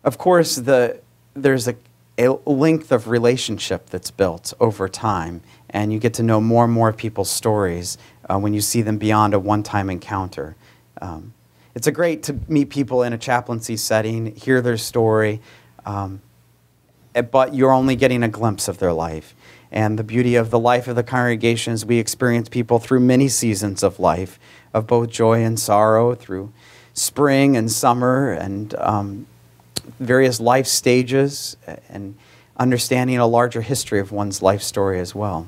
Of course, there's a length of relationship that's built over time, and you get to know more and more people's stories when you see them beyond a one-time encounter. It's great to meet people in a chaplaincy setting, hear their story, but you're only getting a glimpse of their life. And the beauty of the life of the congregation is we experience people through many seasons of life, of both joy and sorrow, through spring and summer, and various life stages, and understanding a larger history of one's life story as well.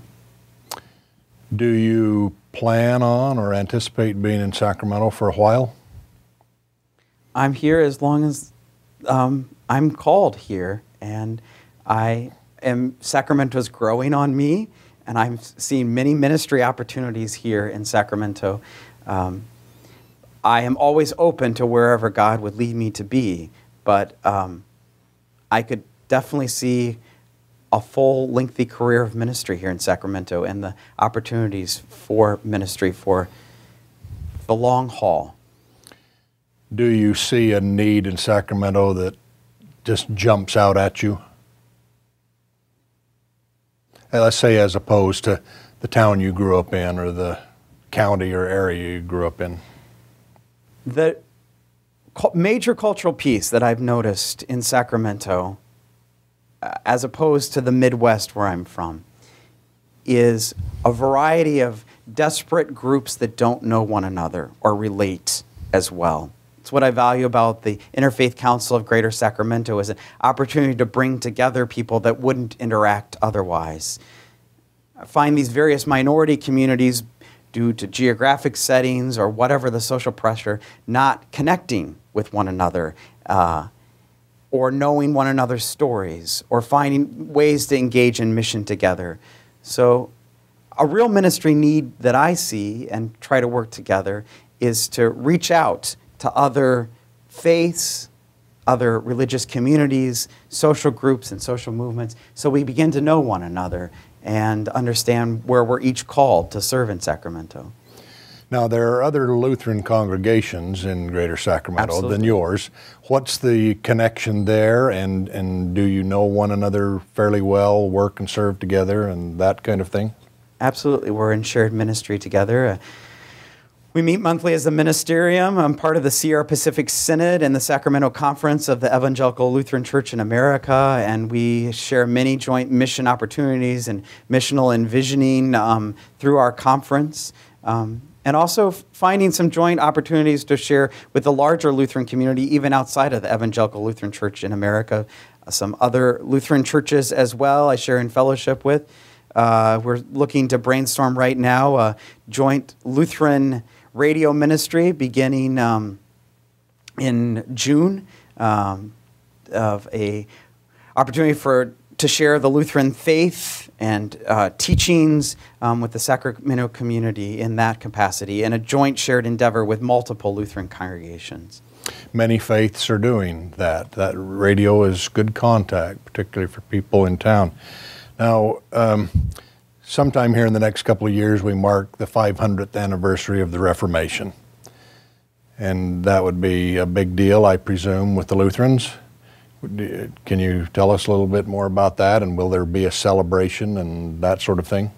Do you plan on or anticipate being in Sacramento for a while? I'm here as long as I'm called here, and Sacramento's growing on me, and I'm seeing many ministry opportunities here in Sacramento. I am always open to wherever God would lead me to be, but I could definitely see a full, lengthy career of ministry here in Sacramento and the opportunities for ministry for the long haul. Do you see a need in Sacramento that just jumps out at you? Let's say as opposed to the town you grew up in or the county or area you grew up in. The major cultural piece that I've noticed in Sacramento, as opposed to the Midwest where I'm from, is a variety of desperate groups that don't know one another or relate as well. It's what I value about the Interfaith Council of Greater Sacramento, is an opportunity to bring together people that wouldn't interact otherwise. I find these various minority communities, due to geographic settings or whatever the social pressure, not connecting with one another, or knowing one another's stories, or finding ways to engage in mission together. So a real ministry need that I see and try to work together is to reach out to other faiths, other religious communities, social groups and social movements, so we begin to know one another and understand where we're each called to serve in Sacramento. Now, there are other Lutheran congregations in Greater Sacramento Absolutely. than yours. What's the connection there, and do you know one another fairly well, work and serve together, and that kind of thing? Absolutely. We're in shared ministry together. We meet monthly as a ministerium. I'm part of the Sierra Pacific Synod and the Sacramento Conference of the Evangelical Lutheran Church in America, and we share many joint mission opportunities and missional envisioning through our conference. And also finding some joint opportunities to share with the larger Lutheran community, even outside of the Evangelical Lutheran Church in America. Some other Lutheran churches as well I share in fellowship with. We're looking to brainstorm right now a joint Lutheran radio ministry beginning in June, of a opportunity to share the Lutheran faith and teachings with the Sacramento community in that capacity, and a joint shared endeavor with multiple Lutheran congregations. Many faiths are doing that. That radio is good contact, particularly for people in town. Now, sometime here in the next couple of years, we mark the 500th anniversary of the Reformation. And that would be a big deal, I presume, with the Lutherans. Can you tell us a little bit more about that, and will there be a celebration and that sort of thing?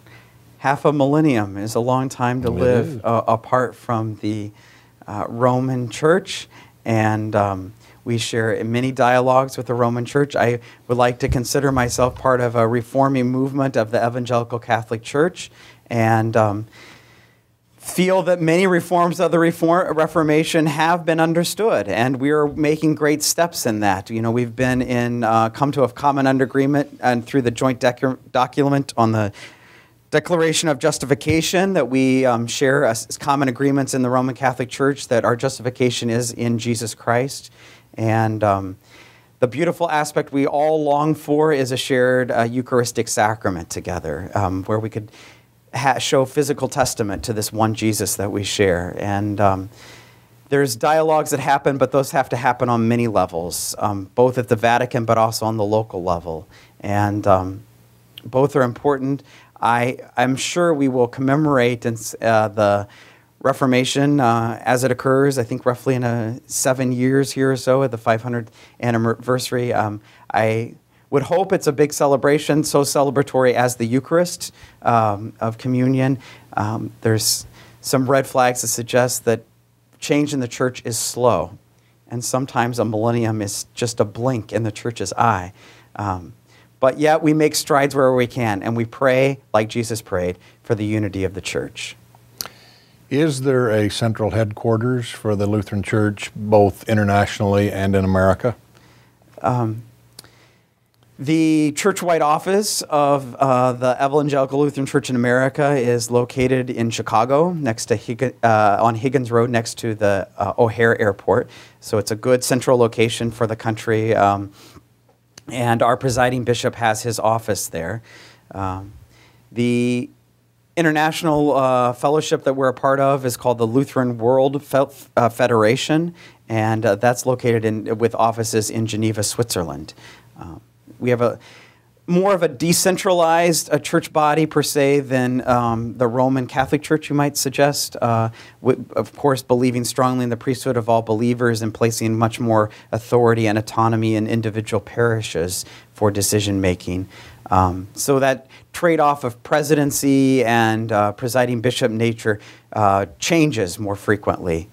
Half a millennium is a long time to live apart from the Roman Church, and we share many dialogues with the Roman Church. I would like to consider myself part of a reforming movement of the Evangelical Catholic Church, and feel that many reforms of the Reformation have been understood, and we are making great steps in that. You know, we've been come to a common agreement and through the joint document on the Declaration of Justification that we share as common agreements in the Roman Catholic Church, that our justification is in Jesus Christ. And the beautiful aspect we all long for is a shared Eucharistic sacrament together, where we could show physical testament to this one Jesus that we share. And there's dialogues that happen, but those have to happen on many levels, both at the Vatican but also on the local level. And both are important. I'm sure we will commemorate the Reformation, as it occurs, I think roughly in 7 years here or so at the 500th anniversary. I would hope it's a big celebration, so celebratory as the Eucharist of communion. There's some red flags that suggest that change in the church is slow, and sometimes a millennium is just a blink in the church's eye. But yet we make strides where we can, and we pray like Jesus prayed for the unity of the church. Is there a central headquarters for the Lutheran Church, both internationally and in America? The church-wide office of the Evangelical Lutheran Church in America is located in Chicago, next to on Higgins Road, next to the O'Hare Airport. So it's a good central location for the country, and our presiding bishop has his office there. The international fellowship that we're a part of is called the Lutheran World Federation, and that's located with offices in Geneva, Switzerland. We have more of a decentralized church body per se than the Roman Catholic Church, you might suggest. Of course, believing strongly in the priesthood of all believers and placing much more authority and autonomy in individual parishes for decision making. So that trade-off of presidency and presiding bishop nature changes more frequently.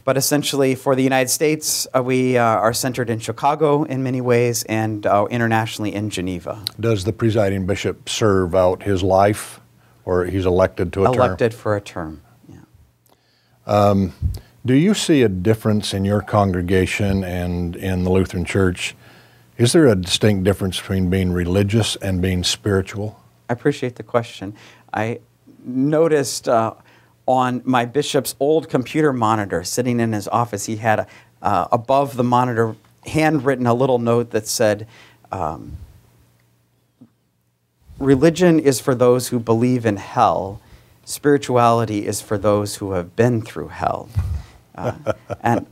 But essentially, for the United States, we are centered in Chicago in many ways and internationally in Geneva. Does the presiding bishop serve out his life, or he's elected to a term? Elected for a term, yeah. Do you see a difference in your congregation and in the Lutheran Church? Is there a distinct difference between being religious and being spiritual? I appreciate the question. I noticed on my bishop's old computer monitor sitting in his office, he had above the monitor handwritten a little note that said, religion is for those who believe in hell. Spirituality is for those who have been through hell. And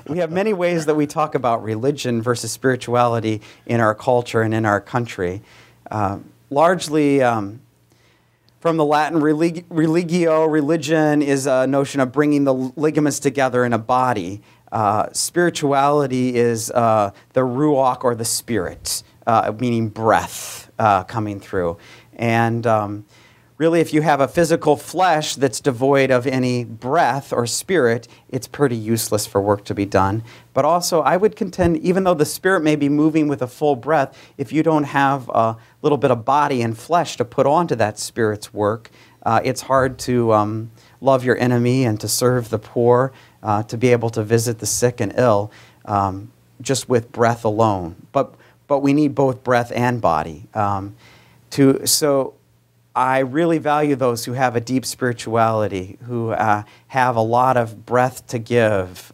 we have many ways that we talk about religion versus spirituality in our culture and in our country. Largely, from the Latin religio, religion is a notion of bringing the ligaments together in a body. Spirituality is the ruach, or the spirit, meaning breath coming through. And really, if you have a physical flesh that's devoid of any breath or spirit, it's pretty useless for work to be done. But also, I would contend, even though the spirit may be moving with a full breath, if you don't have a little bit of body and flesh to put onto that spirit's work, it's hard to love your enemy and to serve the poor, to be able to visit the sick and ill, just with breath alone. But we need both breath and body. So I really value those who have a deep spirituality, who have a lot of breath to give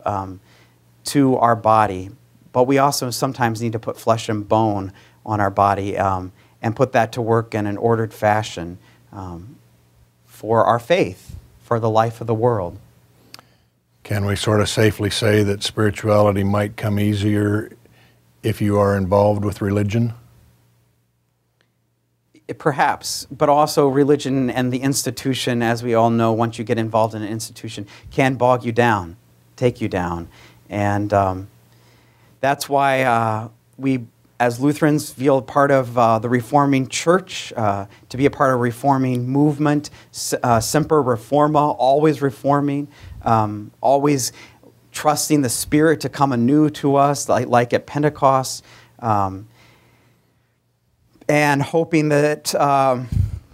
to our body. But we also sometimes need to put flesh and bone on our body and put that to work in an ordered fashion for our faith, for the life of the world. Can we sort of safely say that spirituality might come easier if you are involved with religion? Perhaps, but also religion and the institution, as we all know, once you get involved in an institution, can bog you down, take you down. And that's why we, as Lutherans, feel part of the Reforming Church, to be a part of a reforming movement, semper reforma, always reforming, always trusting the Spirit to come anew to us, like at Pentecost. And hoping that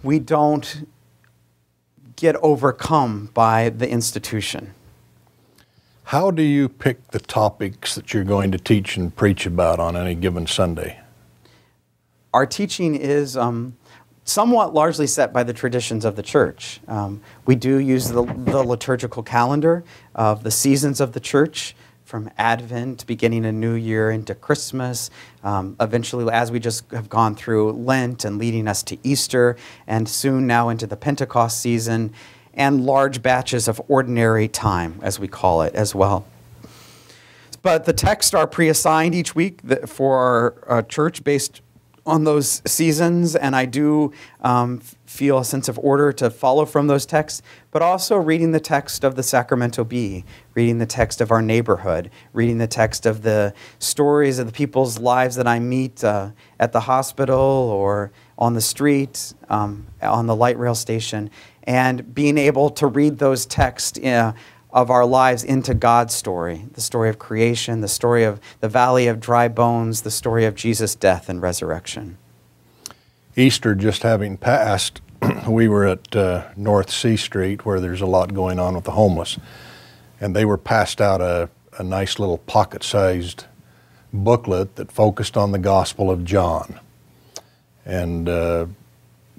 we don't get overcome by the institution. How do you pick the topics that you're going to teach and preach about on any given Sunday? Our teaching is somewhat largely set by the traditions of the church. We do use the liturgical calendar of the seasons of the church, from Advent, beginning a new year, into Christmas, eventually, as we just have gone through Lent and leading us to Easter, and soon now into the Pentecost season, and large batches of ordinary time, as we call it, as well. But the texts are pre-assigned each week for our church based on those seasons, and I do feel a sense of order to follow from those texts, but also reading the text of the Sacramento Bee, reading the text of our neighborhood, reading the text of the stories of the people's lives that I meet at the hospital or on the street, on the light rail station, and being able to read those texts of our lives into God's story, the story of creation, the story of the valley of dry bones, the story of Jesus' death and resurrection. Easter just having passed, we were at North C Street where there's a lot going on with the homeless, and they were passed out a nice little pocket-sized booklet that focused on the Gospel of John. And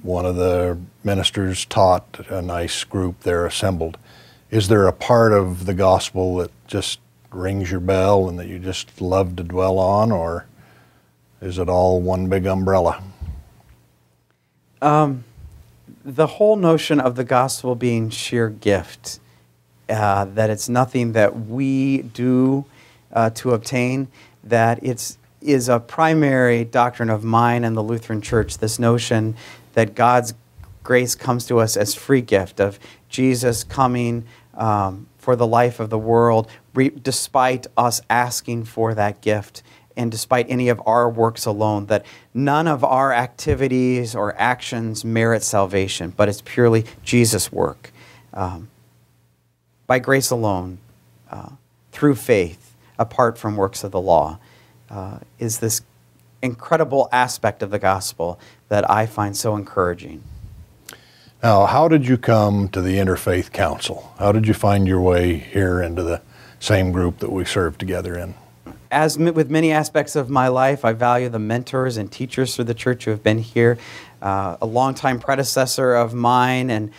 one of the ministers taught a nice group there assembled. Is there a part of the gospel that just rings your bell and that you just love to dwell on, or is it all one big umbrella? The whole notion of the gospel being sheer gift, that it's nothing that we do to obtain, that is a primary doctrine of mine and the Lutheran Church, this notion that God's grace comes to us as free gift, of Jesus coming for the life of the world, despite us asking for that gift, and despite any of our works alone, that none of our activities or actions merit salvation, but it's purely Jesus' work. By grace alone, through faith, apart from works of the law, is this incredible aspect of the gospel that I find so encouraging. Now, how did you come to the Interfaith Council? How did you find your way here into the same group that we serve together in? As with many aspects of my life, I value the mentors and teachers through the church who have been here. A longtime predecessor of mine and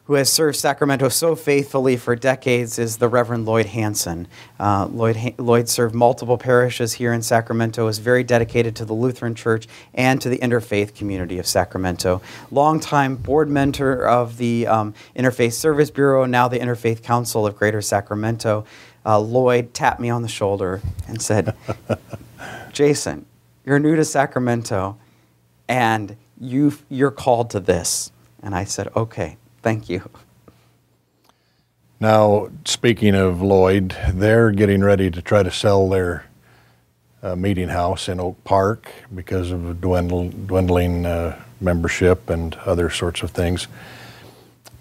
who has served Sacramento so faithfully for decades is the Reverend Lloyd Hansen. Lloyd served multiple parishes here in Sacramento, is very dedicated to the Lutheran Church and to the interfaith community of Sacramento. Longtime board mentor of the Interfaith Service Bureau, now the Interfaith Council of Greater Sacramento. Lloyd tapped me on the shoulder and said, "Jason, you're new to Sacramento, and you're called to this." And I said, "Okay. Thank you." Now, speaking of Lloyd, they're getting ready to try to sell their meeting house in Oak Park because of a dwindling membership and other sorts of things.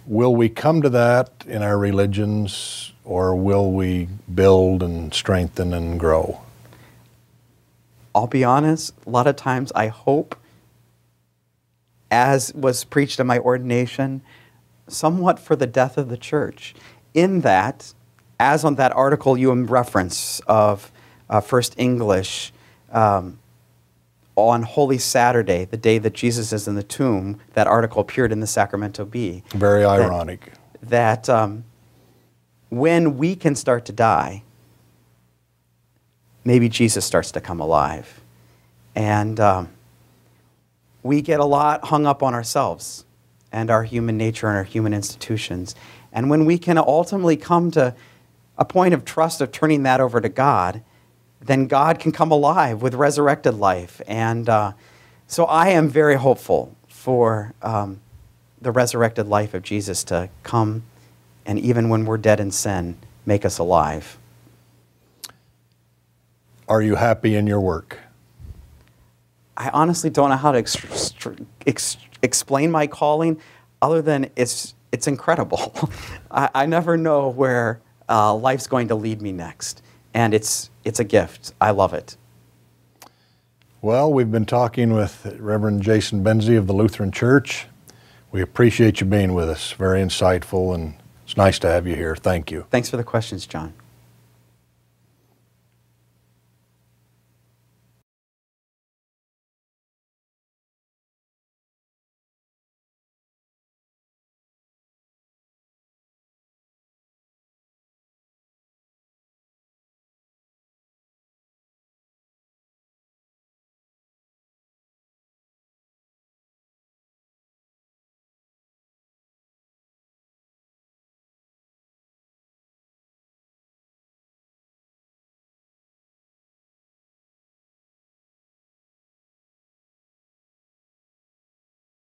Will we come to that in our religions, or will we build and strengthen and grow? I'll be honest, a lot of times I hope, as was preached in my ordination, somewhat for the death of the church, in that, as on that article you reference of First English, on Holy Saturday, the day that Jesus is in the tomb, that article appeared in the Sacramento Bee. Very ironic. That when we can start to die, maybe Jesus starts to come alive. And we get a lot hung up on ourselves and our human nature and our human institutions. And when we can ultimately come to a point of trust of turning that over to God, then God can come alive with resurrected life. And so I am very hopeful for the resurrected life of Jesus to come, and even when we're dead in sin, make us alive. Are you happy in your work? I honestly don't know how to explain my calling, other than it's incredible. I never know where life's going to lead me next, and it's a gift. I love it. Well, we've been talking with Reverend Jason Bense of the Lutheran Church. We appreciate you being with us. Very insightful, and it's nice to have you here. Thank you. Thanks for the questions, John.